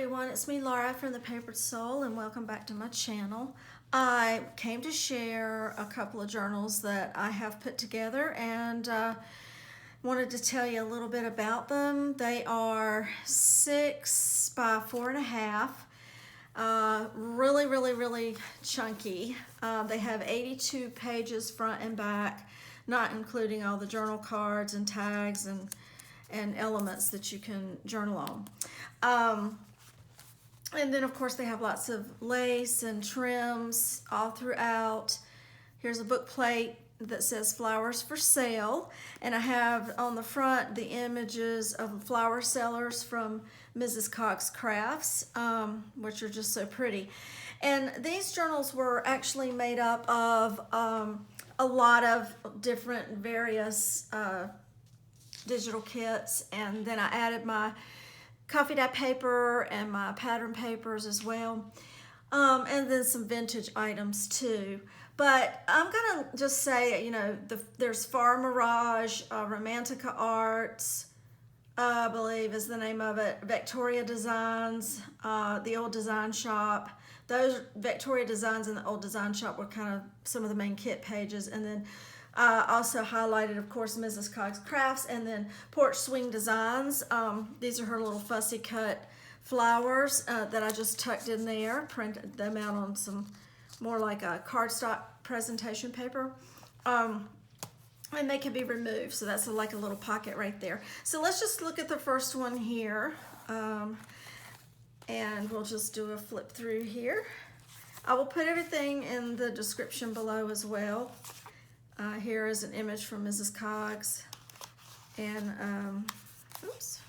everyone, it's me Laura from the Papered Soul, and welcome back to my channel. I came to share a couple of journals that I have put together and wanted to tell you a little bit about them. They are 6 by 4.5, really chunky. They have 82 pages front and back, not including all the journal cards and tags and elements that you can journal on. And then of course they have lots of lace and trims all throughout. Here's a book plate that says flowers for sale, and I have on the front the images of flower sellers from Mrs. Cogs Crafts, which are just so pretty. And these journals were actually made up of a lot of different various digital kits, and then I added my coffee dye paper and my pattern papers as well, and then some vintage items too. But I'm gonna just say, you know, there's Mirage, Romantica Arts, I believe is the name of it, Vectoria Designs, the Old Design Shop. Those Vectoria Designs and the Old Design Shop were kind of some of the main kit pages, and then also highlighted, of course, Mrs. Cogs Crafts, and then Porch Swing Designs. These are her little fussy cut flowers that I just tucked in there, printed them out on some more like a cardstock presentation paper. And they can be removed, so that's like a little pocket right there. So let's just look at the first one here, and we'll just do a flip through here. I will put everything in the description below as well. Here is an image from Mrs. Cogs, and oops,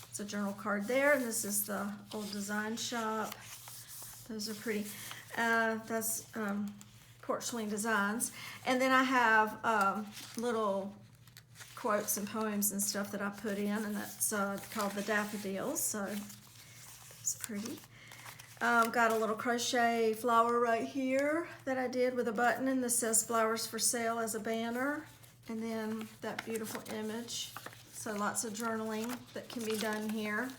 it's a journal card there, and this is the Old Design Shop. Those are pretty. That's Porch Swing Designs, and then I have little quotes and poems and stuff that I put in, and that's called the Daffodils, so it's pretty. Got a little crochet flower right here that I did with a button, and this says flowers for sale as a banner, and then that beautiful image. So lots of journaling that can be done here.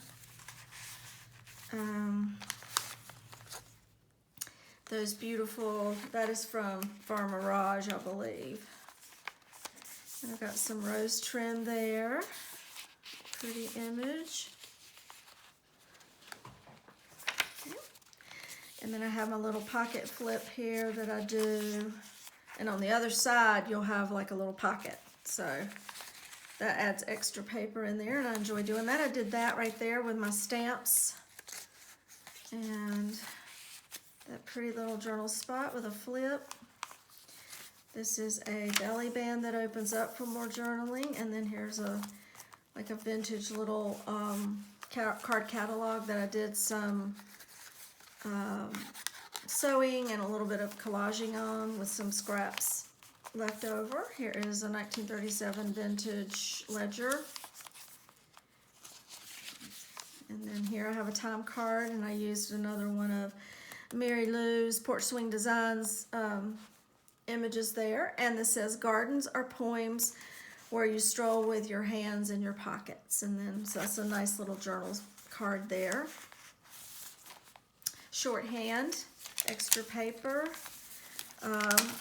Those beautiful, that is from Mirage, I believe. And I've got some rose trim there. Pretty image. And then I have my little pocket flip here that I do. And on the other side, you'll have like a little pocket. So that adds extra paper in there, and I enjoy doing that. I did that right there with my stamps. And that pretty little journal spot with a flip. This is a belly band that opens up for more journaling. And then here's like a vintage little card catalog that I did some sewing and a little bit of collaging on with some scraps left over. Here is a 1937 vintage ledger. And then here I have a time card, and I used another one of Mary Lou's Porch Swing Designs images there. And this says, gardens are poems where you stroll with your hands in your pockets. And then, so that's a nice little journal card there. Shorthand, extra paper.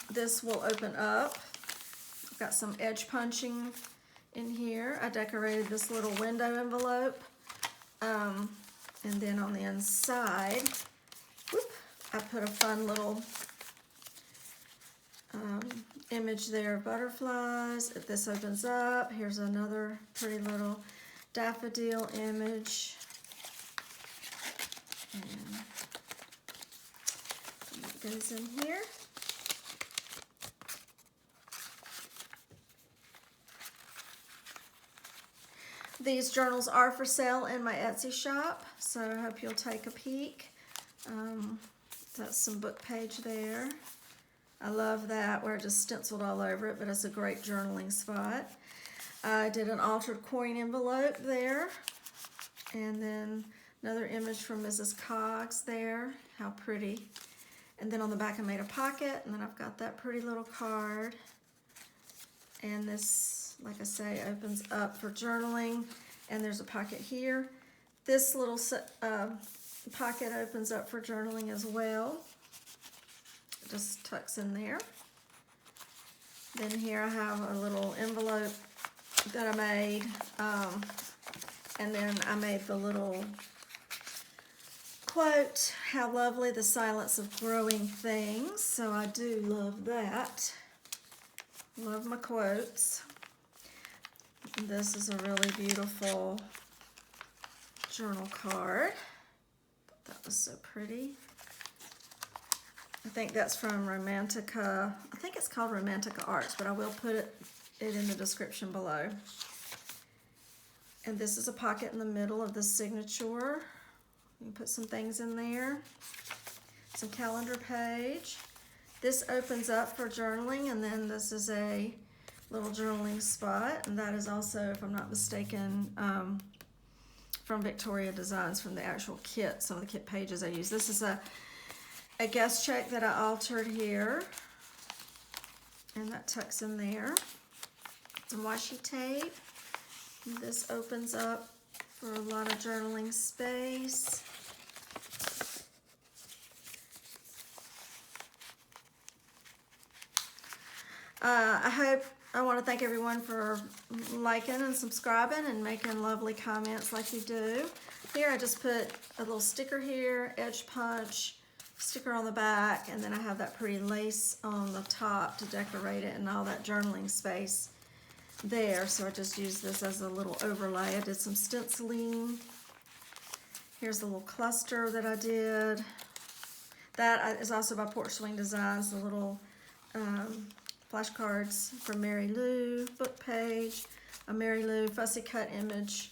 This will open up. I've got some edge punching in here. I decorated this little window envelope. And then on the inside, whoop, I put a fun little image there of butterflies. If this opens up, here's another pretty little daffodil image. And goes in here. These journals are for sale in my Etsy shop, so I hope you'll take a peek. That's some book page there. I love that where it just stenciled all over it, but it's a great journaling spot. I did an altered coin envelope there, and then another image from Mrs. Cogs there. How pretty. And then on the back I made a pocket, and then I've got that pretty little card. And this, like I say, opens up for journaling, and there's a pocket here. This little pocket opens up for journaling as well. It just tucks in there. Then here I have a little envelope that I made, and then I made the little quote, "How lovely the silence of growing things." So I do love that. Love my quotes. This is a really beautiful journal card. That was so pretty. I think that's from Romantica. I think it's called Romantica Arts, but I will put it in the description below. And this is a pocket in the middle of the signature. You can put some things in there. Some calendar page. This opens up for journaling, and then this is a little journaling spot, and that is also, if I'm not mistaken, from Vectoria Designs, from the actual kit, some of the kit pages I use. This is a guest check that I altered here, and that tucks in there. Some washi tape. This opens up for a lot of journaling space. I want to thank everyone for liking and subscribing and making lovely comments like you do. Here I just put a little sticker here, edge punch, sticker on the back, and then I have that pretty lace on the top to decorate it and all that journaling space there. So I just used this as a little overlay. I did some stenciling. Here's the little cluster that I did. That is also by Porch Designs, the little flashcards from Mary Lou, book page, a Mary Lou Fussy cut image,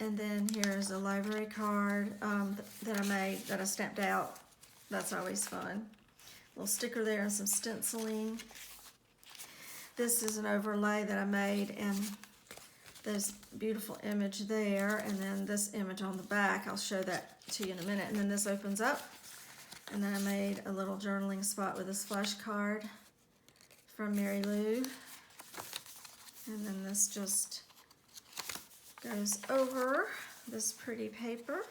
and then here's a library card that I made, that I stamped out. That's always fun. A little sticker there and some stenciling. This is an overlay that I made, and there's a beautiful image there, and then this image on the back. I'll show that to you in a minute. And then this opens up, and then I made a little journaling spot with this flashcard from Mary Lou, and then this just goes over this pretty paper,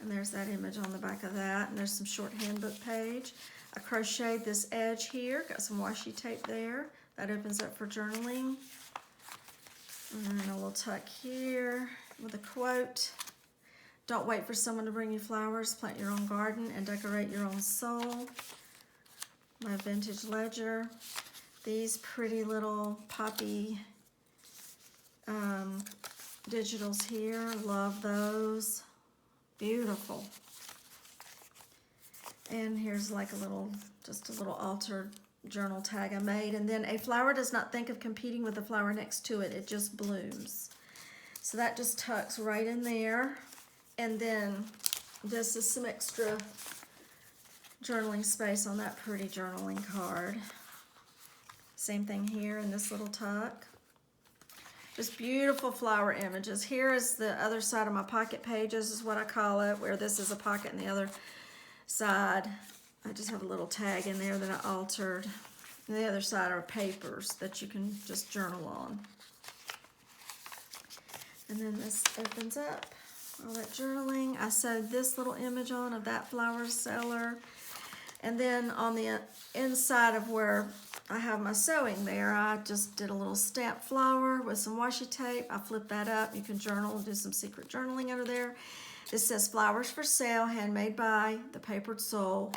and there's that image on the back of that, and there's some shorthand book page. I crocheted this edge here, got some washi tape there, that opens up for journaling, and then a little tuck here with a quote: "Don't wait for someone to bring you flowers, plant your own garden and decorate your own soul." My vintage ledger. These pretty little poppy digitals here, love those. Beautiful. And here's like a little, just a little altered journal tag I made. And then: "A flower does not think of competing with the flower next to it, it just blooms." So that just tucks right in there. And then this is some extra journaling space on that pretty journaling card. Same thing here in this little tuck. Just beautiful flower images. Here is the other side of my pocket pages, is what I call it, where this is a pocket and the other side, I just have a little tag in there that I altered. And the other side are papers that you can just journal on. And then this opens up, all that journaling. I sewed this little image on of that flower cellar. And then on the inside of where I have my sewing there, I just did a little stamped flower with some washi tape. I flipped that up. You can journal, do some secret journaling under there. This says "Flowers for Sale, handmade by the Papered Soul,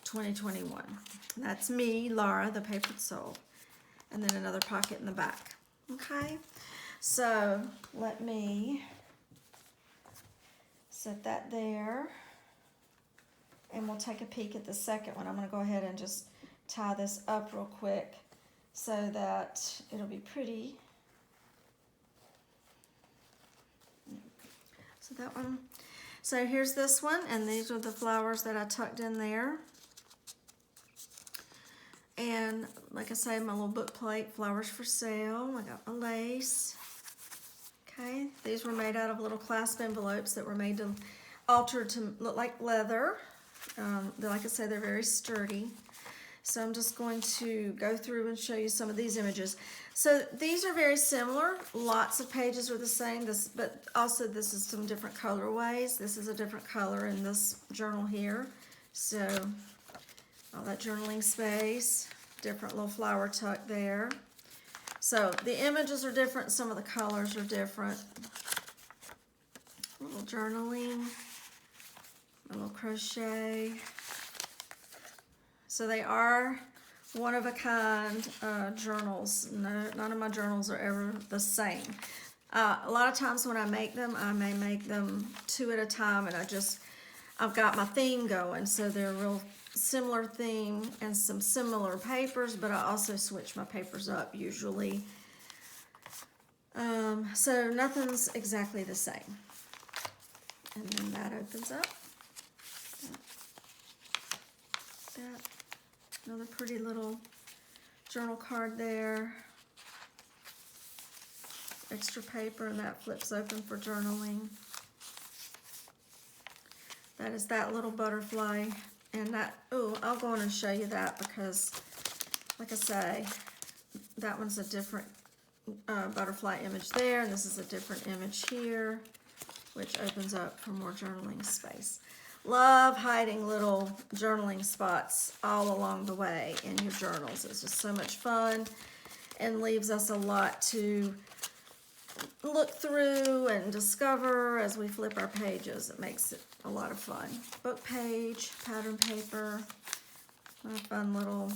2021. That's me, Laura, the Papered Soul. And then another pocket in the back. Okay, so let me set that there. And we'll take a peek at the second one. I'm going to go ahead and just tie this up real quick so that it'll be pretty. So that one. So here's this one, and these are the flowers that I tucked in there. And like I say, my little book plate, "Flowers for Sale." I got my lace. Okay, these were made out of little clasp envelopes that were made to alter to look like leather. Like I said, they're very sturdy. So I'm just going to go through and show you some of these images. So these are very similar. Lots of pages are the same, but also this is some different colorways. This is a different color in this journal here. So all that journaling space, different little flower tuck there. So the images are different, some of the colors are different. A little journaling, a little crochet. So they are one-of-a-kind journals. No, none of my journals are ever the same. A lot of times when I make them, I may make them 2 at a time, and I've got my theme going, so they're a real similar theme and some similar papers, but I also switch my papers up usually. So nothing's exactly the same. And then that opens up. That. Another pretty little journal card there. Extra paper, and that flips open for journaling. That is that little butterfly. And that, oh, I'll go on and show you that because, like I say, that one's a different butterfly image there, and this is a different image here, which opens up for more journaling space. Love hiding little journaling spots all along the way in your journals. It's just so much fun and leaves us a lot to look through and discover as we flip our pages. It makes it a lot of fun. Book page, pattern paper, a fun little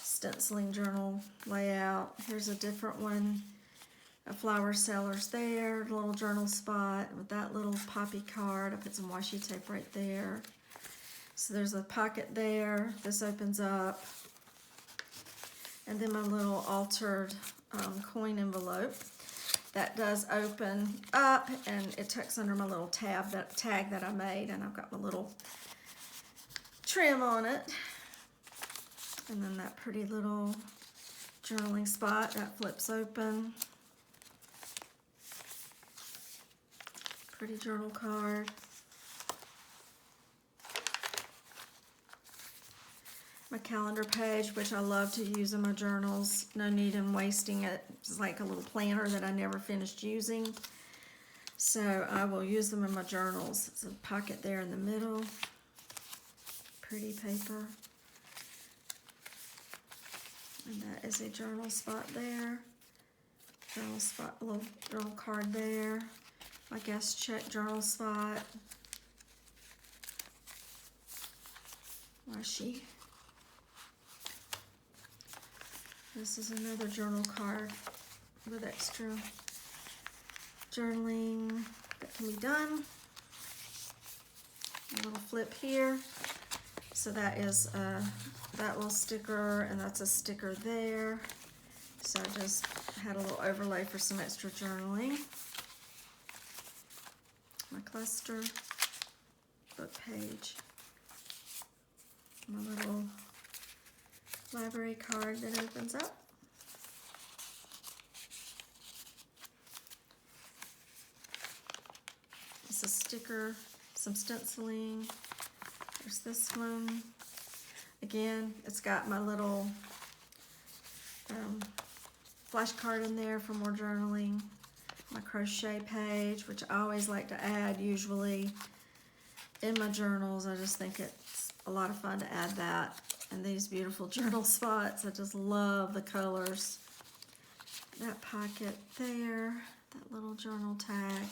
stenciling journal layout. Here's a different one. A flower sellers there, a little journal spot with that little poppy card. I put some washi tape right there. So there's a pocket there. This opens up. And then my little altered coin envelope. That does open up, and it tucks under my little tag that I made, and I've got my little trim on it. And then that pretty little journaling spot that flips open. Pretty journal card. My calendar page, which I love to use in my journals. No need in wasting it. It's like a little planner that I never finished using. So I will use them in my journals. It's a pocket there in the middle. Pretty paper. And that is a journal spot there. Journal spot, a little journal card there. My guest check journal spot. Washi. This is another journal card with extra journaling that can be done. A little flip here. So that is that little sticker, and that's a sticker there. So I just had a little overlay for some extra journaling. My cluster, book page, my little library card that opens up. It's a sticker, some stenciling. There's this one. Again, it's got my little flashcard in there for more journaling. My crochet page, which I always like to add usually in my journals. I just think it's a lot of fun to add that. And these beautiful journal spots, I just love the colors. That pocket there, that little journal tag.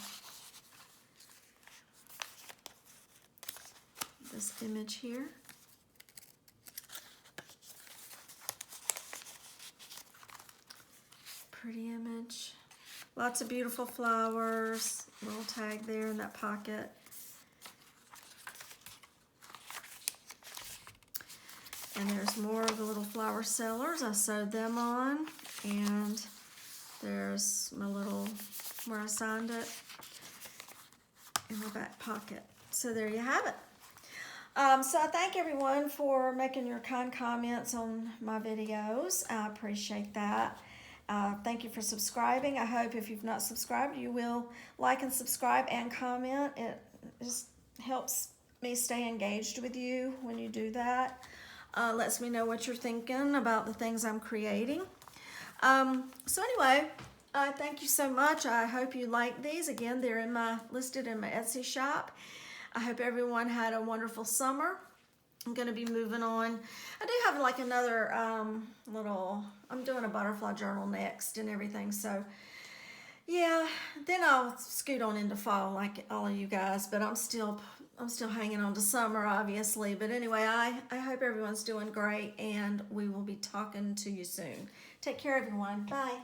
This image here. Pretty image. Lots of beautiful flowers. Little tag there in that pocket. And there's more of the little flower sellers. I sewed them on. And there's my little, where I signed it, in my back pocket. So there you have it. So I thank everyone for making your kind comments on my videos. I appreciate that. Thank you for subscribing. I hope if you've not subscribed, you will like and subscribe and comment. It just helps me stay engaged with you when you do that. Lets me know what you're thinking about the things I'm creating. So anyway, thank you so much. I hope you like these. Again, they're listed in my Etsy shop. I hope everyone had a wonderful summer. I'm going to be moving on. I do have like another I'm doing a butterfly journal next and everything. So yeah, then I'll scoot on into fall like all of you guys, but I'm still hanging on to summer, obviously. But anyway, I hope everyone's doing great, and we will be talking to you soon. Take care, everyone. Bye.